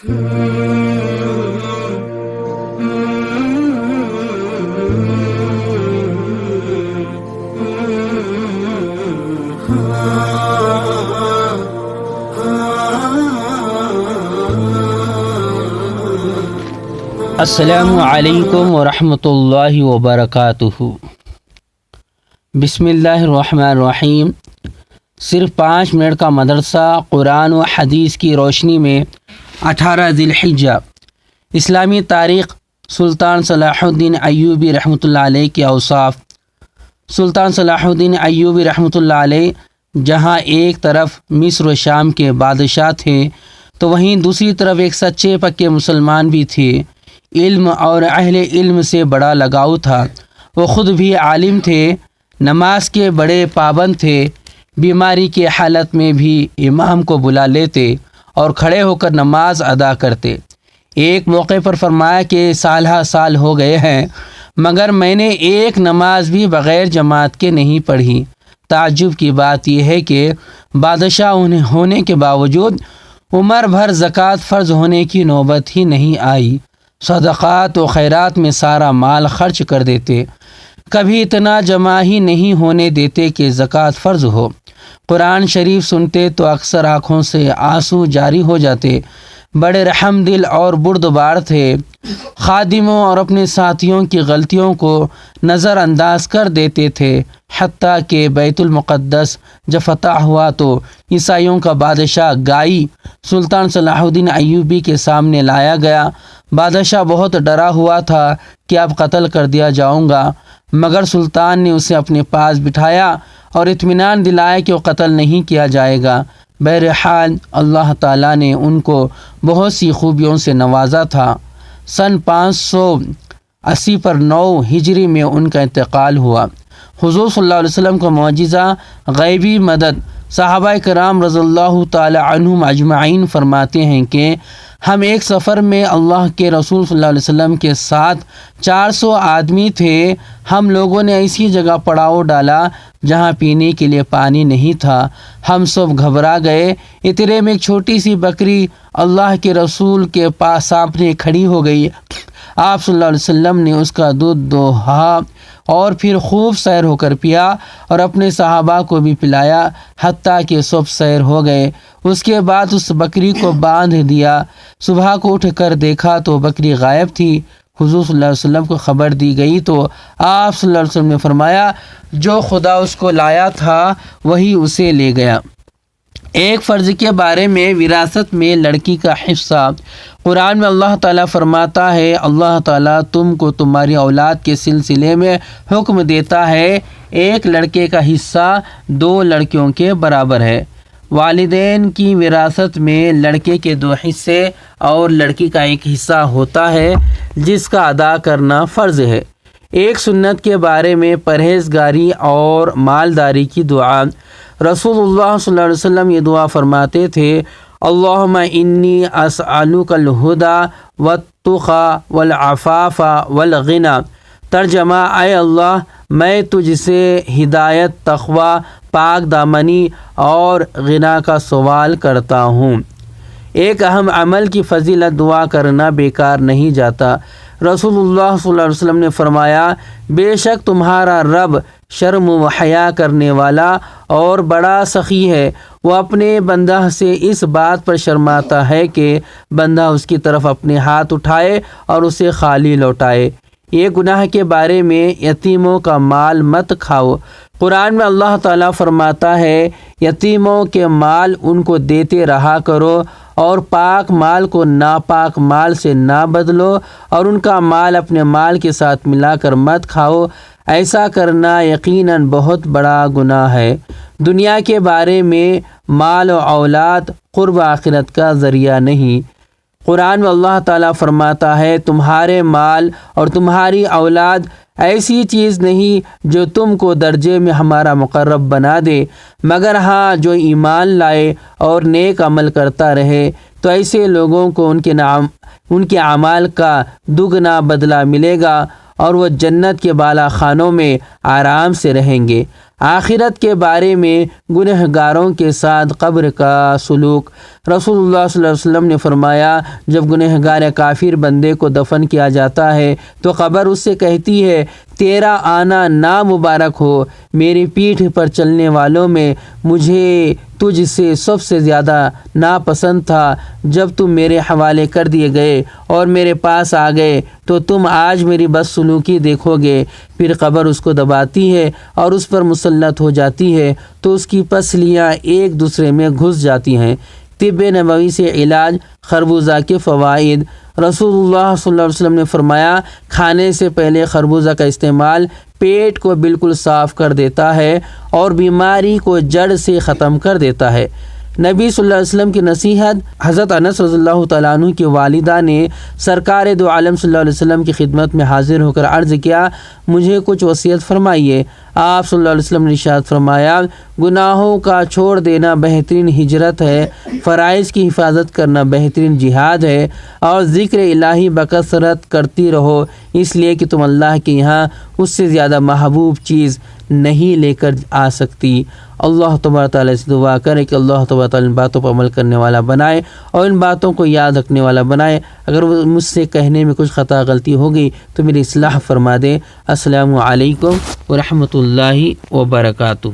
السلام علیکم ورحمۃ اللہ وبرکاتہ۔ بسم اللہ الرحمن الرحیم۔ صرف 5 منٹ کا مدرسہ قرآن و حدیث کی روشنی میں 18 ذی الحجہ۔ اسلامی تاریخ سلطان صلاح الدین ایوبی رحمۃ اللہ علیہ کے اوصاف۔ سلطان صلاح الدین ایوبی رحمۃ اللہ علیہ جہاں ایک طرف مصر و شام کے بادشاہ تھے تو وہیں دوسری طرف ایک سچے پکے مسلمان بھی تھے۔ علم اور اہل علم سے بڑا لگاؤ تھا۔ وہ خود بھی عالم تھے، نماز کے بڑے پابند تھے، بیماری کی حالت میں بھی امام کو بلا لیتے اور کھڑے ہو کر نماز ادا کرتے۔ ایک موقع پر فرمایا کہ سالہ سال ہو گئے ہیں مگر میں نے ایک نماز بھی بغیر جماعت کے نہیں پڑھی۔ تعجب کی بات یہ ہے کہ بادشاہ ہونے کے باوجود عمر بھر زکوٰۃ فرض ہونے کی نوبت ہی نہیں آئی۔ صدقات و خیرات میں سارا مال خرچ کر دیتے، کبھی اتنا جمع ہی نہیں ہونے دیتے کہ زکوٰۃ فرض ہو۔ قرآن شریف سنتے تو اکثر آنکھوں سے آنسو جاری ہو جاتے۔ بڑے رحم دل اور بردبار تھے۔ خادموں اور اپنے ساتھیوں کی غلطیوں کو نظر انداز کر دیتے تھے، حتیٰ کہ بیت المقدس جب فتح ہوا تو عیسائیوں کا بادشاہ گائی سلطان صلاح الدین ایوبی کے سامنے لایا گیا۔ بادشاہ بہت ڈرا ہوا تھا کہ اب قتل کر دیا جاؤں گا، مگر سلطان نے اسے اپنے پاس بٹھایا اور اطمینان دلایا کہ وہ قتل نہیں کیا جائے گا۔ بہرحال اللہ تعالیٰ نے ان کو بہت سی خوبیوں سے نوازا تھا۔ سن 580 پر 9 ہجری میں ان کا انتقال ہوا۔ حضور صلی اللہ علیہ وسلم کا معجزہ غیبی مدد۔ صحابہ کرام رضی اللہ تعالی عنہم اجمعین فرماتے ہیں کہ ہم ایک سفر میں اللہ کے رسول صلی اللہ علیہ وسلم کے ساتھ 400 آدمی تھے۔ ہم لوگوں نے ایسی جگہ پڑاؤ ڈالا جہاں پینے کے لیے پانی نہیں تھا۔ ہم سب گھبرا گئے۔ اتنے میں ایک چھوٹی سی بکری اللہ کے رسول کے پاس سامنے کھڑی ہو گئی۔ آپ صلی اللہ علیہ وسلم نے اس کا دودھ دوہا اور پھر خوب سیر ہو کر پیا اور اپنے صحابہ کو بھی پلایا، حتیٰ کہ سب سیر ہو گئے۔ اس کے بعد اس بکری کو باندھ دیا۔ صبح کو اٹھ کر دیکھا تو بکری غائب تھی۔ حضور صلی اللہ علیہ وسلم کو خبر دی گئی تو آپ صلی اللہ علیہ وسلم نے فرمایا، جو خدا اس کو لایا تھا وہی اسے لے گیا۔ ایک فرض کے بارے میں وراثت میں لڑکی کا حصہ۔ قرآن میں اللہ تعالیٰ فرماتا ہے، اللہ تعالیٰ تم کو تمہاری اولاد کے سلسلے میں حکم دیتا ہے، ایک لڑکے کا حصہ 2 لڑکیوں کے برابر ہے۔ والدین کی وراثت میں لڑکے کے 2 حصے اور لڑکی کا 1 حصہ ہوتا ہے جس کا ادا کرنا فرض ہے۔ ایک سنت کے بارے میں پرہیزگاری اور مالداری کی دعا۔ رسول اللہ صلی اللہ علیہ وسلم یہ دعا فرماتے تھے، اللہم انی اسألک الہدی والتقی والعفاف والغنی۔ ترجمہ، اے اللہ میں تجھ سے ہدایت، تقوی، پاک دامنی اور غنا کا سوال کرتا ہوں۔ ایک اہم عمل کی فضیلت دعا کرنا بیکار نہیں جاتا۔ رسول اللہ صلی اللہ علیہ وسلم نے فرمایا، بے شک تمہارا رب شرم و حیا کرنے والا اور بڑا سخی ہے۔ وہ اپنے بندہ سے اس بات پر شرماتا ہے کہ بندہ اس کی طرف اپنے ہاتھ اٹھائے اور اسے خالی لوٹائے۔ یہ گناہ کے بارے میں یتیموں کا مال مت کھاؤ۔ قرآن میں اللہ تعالیٰ فرماتا ہے، یتیموں کے مال ان کو دیتے رہا کرو اور پاک مال کو ناپاک مال سے نہ بدلو اور ان کا مال اپنے مال کے ساتھ ملا کر مت کھاؤ۔ ایسا کرنا یقیناً بہت بڑا گناہ ہے۔ دنیا کے بارے میں مال و اولاد قرب آخرت کا ذریعہ نہیں۔ قرآن میں اللہ تعالیٰ فرماتا ہے، تمہارے مال اور تمہاری اولاد ایسی چیز نہیں جو تم کو درجے میں ہمارا مقرب بنا دے، مگر ہاں جو ایمان لائے اور نیک عمل کرتا رہے، تو ایسے لوگوں کو ان کے اعمال کا دگنا بدلہ ملے گا اور وہ جنت کے بالا خانوں میں آرام سے رہیں گے۔ آخرت کے بارے میں گنہگاروں کے ساتھ قبر کا سلوک۔ رسول اللہ صلی اللہ علیہ وسلم نے فرمایا، جب گنہگار کافر بندے کو دفن کیا جاتا ہے تو قبر اس سے کہتی ہے، تیرا آنا نامبارک ہو، میری پیٹھ پر چلنے والوں میں مجھے تجھ سے سب سے زیادہ ناپسند تھا۔ جب تم میرے حوالے کر دیے گئے اور میرے پاس آ گئے تو تم آج میری بدسلوکی دیکھو گے۔ پھر قبر اس کو دباتی ہے اور اس پر مسلط ہو جاتی ہے تو اس کی پسلیاں ایک دوسرے میں گھس جاتی ہیں۔ طب نبوی سے علاج، خربوزہ کے فوائد۔ رسول اللہ صلی اللہ علیہ وسلم نے فرمایا، کھانے سے پہلے خربوزہ کا استعمال پیٹ کو بالکل صاف کر دیتا ہے اور بیماری کو جڑ سے ختم کر دیتا ہے۔ نبی صلی اللہ علیہ وسلم کی نصیحت۔ حضرت انس رضی اللہ تعالیٰ عنہ کی والدہ نے سرکار دو عالم صلی اللہ علیہ وسلم کی خدمت میں حاضر ہو کر عرض کیا، مجھے کچھ وصیت فرمائیے۔ آپ صلی اللہ علیہ وسلم نے ارشاد فرمایا، گناہوں کا چھوڑ دینا بہترین ہجرت ہے، فرائض کی حفاظت کرنا بہترین جہاد ہے، اور ذکر الہی بکثرت کرتی رہو، اس لیے کہ تم اللہ کے یہاں اس سے زیادہ محبوب چیز نہیں لے کر آ سکتی۔ اللہ تبارک تعالیٰ سے دعا کرے کہ اللہ تبارک تعالیٰ ان باتوں پر عمل کرنے والا بنائے اور ان باتوں کو یاد رکھنے والا بنائے۔ اگر مجھ سے کہنے میں کچھ خطا غلطی ہوگی تو میری اصلاح فرما دے۔ السلام علیکم ورحمۃ اللہ وبرکاتہ۔